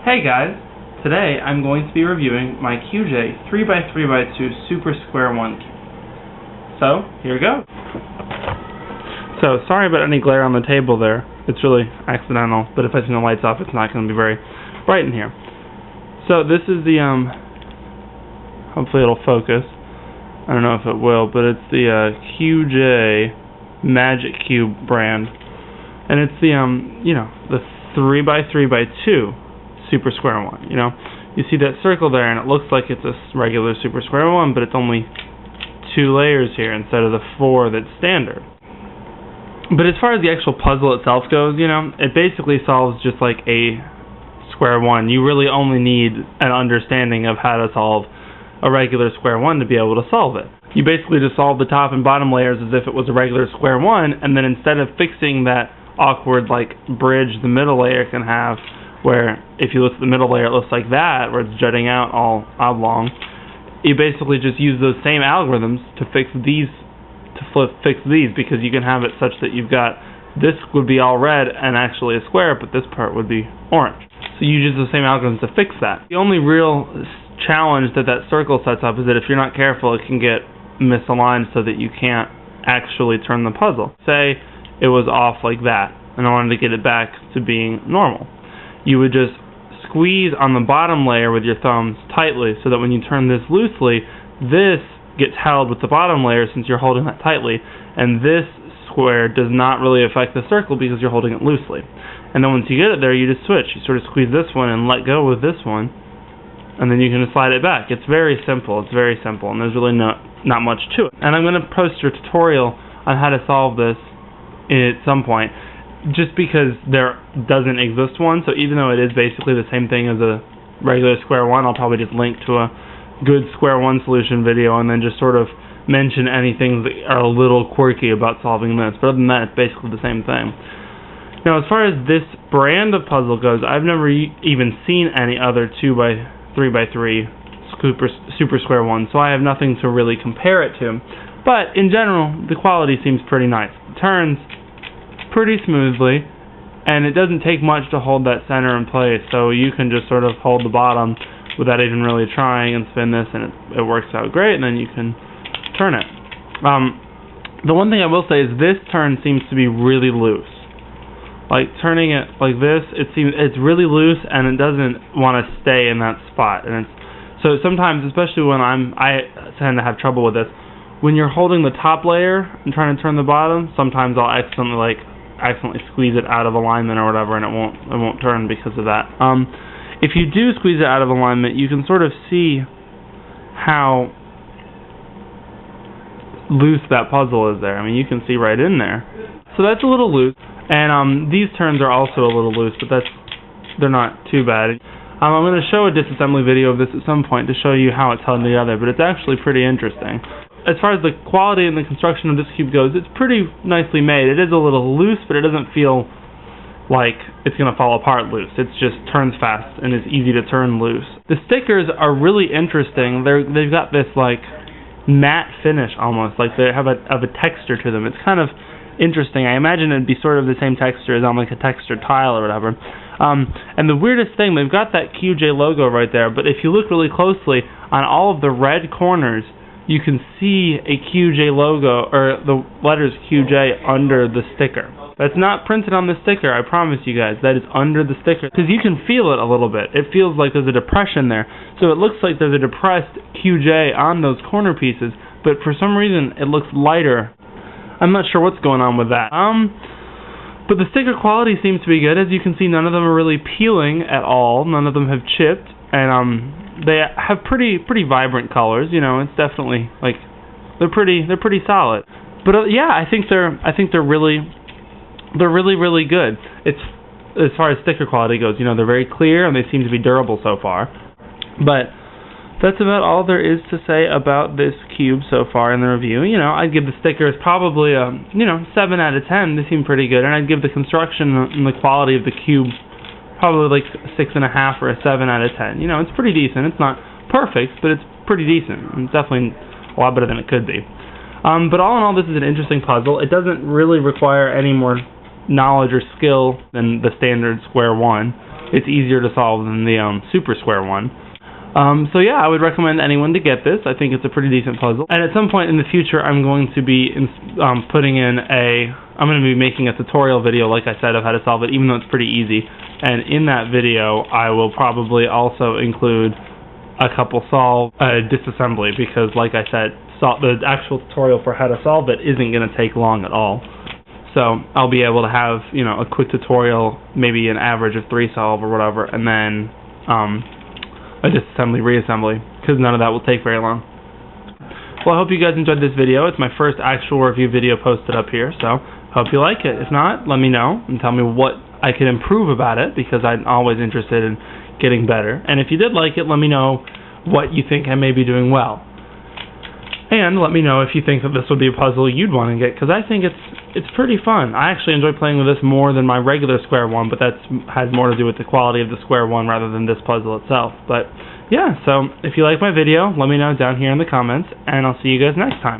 Hey guys, today I'm going to be reviewing my QJ 3x3x2 Super Square 1 cube. So, here we go. So, sorry about any glare on the table there. It's really accidental, but if I turn the lights off, it's not going to be very bright in here. So, this is the, hopefully it'll focus. I don't know if it will, but it's the QJ Magic Cube brand. And it's the, the 3x3x2 Super Square 1, You see that circle there, and it looks like it's a regular Super Square 1, but it's only 2 layers here instead of the 4 that's standard. But as far as the actual puzzle itself goes, it basically solves just like a Square 1. You really only need an understanding of how to solve a regular Square 1 to be able to solve it. You basically just solve the top and bottom layers as if it was a regular Square 1, and then instead of fixing that awkward bridge the middle layer can have, where if you look at the middle layer it looks like that, where it's jutting out all oblong, you basically just use those same algorithms to fix these, because you can have it such that you've got, this would be all red and actually a square, but this part would be orange. So you use the same algorithms to fix that. The only real challenge that circle sets up is that if you're not careful, it can get misaligned so that you can't actually turn the puzzle. Say it was off like that, and I wanted to get it back to being normal. You would just squeeze on the bottom layer with your thumbs tightly so that when you turn this loosely, this gets held with the bottom layer since you're holding that tightly, and this square does not really affect the circle because you're holding it loosely. And then once you get it there, you just switch. You sort of squeeze this one and let go with this one, and then you can just slide it back. It's very simple, and there's really not much to it. And I'm going to post a tutorial on how to solve this at some point, just because there doesn't exist one. So even though it is basically the same thing as a regular Square 1, I'll probably just link to a good Square 1 solution video and then just sort of mention anything that are a little quirky about solving this. But other than that, it's basically the same thing. Now, as far as this brand of puzzle goes, I've never even seen any other 2x3x3 Super Square 1, so I have nothing to really compare it to. But in general, the quality seems pretty nice. It turns pretty smoothly, and it doesn't take much to hold that center in place, so you can just sort of hold the bottom without even really trying and spin this, and it works out great, and then you can turn it. The one thing I will say is this turn seems to be really loose. Like turning it like this, it's really loose, and it doesn't want to stay in that spot. And so sometimes, especially when I tend to have trouble with this, when you're holding the top layer and trying to turn the bottom, sometimes I'll accidentally squeeze it out of alignment or whatever, and it won't turn because of that. If you do squeeze it out of alignment, you can sort of see how loose that puzzle is there. I mean, you can see right in there. So that's a little loose, and these turns are also a little loose, but they're not too bad. I'm going to show a disassembly video of this at some point to show you how it's held together, but it's actually pretty interesting. As far as the quality and the construction of this cube goes, it's pretty nicely made. It is a little loose, but it doesn't feel like it's going to fall apart loose. It just turns fast and is easy to turn loose. The stickers are really interesting. They've got this matte finish almost, like they have a texture to them. It's kind of interesting. I imagine it'd be sort of the same texture as on a textured tile or whatever. And the weirdest thing, they've got that QJ logo right there, but if you look really closely, on all of the red corners, you can see a QJ logo, or the letters QJ under the sticker. That's not printed on the sticker, I promise you guys. That is under the sticker, because you can feel it a little bit. It feels like there's a depression there. So it looks like there's a depressed QJ on those corner pieces, but for some reason it looks lighter. I'm not sure what's going on with that. But the sticker quality seems to be good. As you can see, none of them are really peeling at all. None of them have chipped, and they have pretty vibrant colors. It's definitely they're pretty solid. But yeah, I think they're really good. It's as far as sticker quality goes. They're very clear and they seem to be durable so far. But that's about all there is to say about this cube so far in the review. I'd give the stickers probably a 7 out of 10. They seem pretty good, and I'd give the construction and the quality of the cube probably 6.5 or a 7 out of 10. It's pretty decent. It's not perfect, but it's pretty decent. It's definitely a lot better than it could be. But all in all, this is an interesting puzzle. It doesn't really require any more knowledge or skill than the standard Square 1. it's easier to solve than the super square one. So yeah, I would recommend anyone to get this. I think it's a pretty decent puzzle. And at some point in the future, I'm going to be I'm going to be making a tutorial video, like I said, of how to solve it, even though it's pretty easy. And in that video, I will probably also include a couple disassembly, because like I said, the actual tutorial for how to solve it isn't going to take long at all. So I'll be able to have, a quick tutorial, maybe an average of 3 solve or whatever, and then a disassembly, reassembly, because none of that will take very long. Well, I hope you guys enjoyed this video. It's my first actual review video posted up here, so hope you like it. If not, let me know and tell me what I can improve about it, because I'm always interested in getting better. And if you did like it, let me know what you think I may be doing well. And let me know if you think that this would be a puzzle you'd want to get, because I think it's pretty fun. I actually enjoy playing with this more than my regular square one, but that has more to do with the quality of the square one rather than this puzzle itself. But yeah, so if you like my video, let me know down here in the comments, and I'll see you guys next time.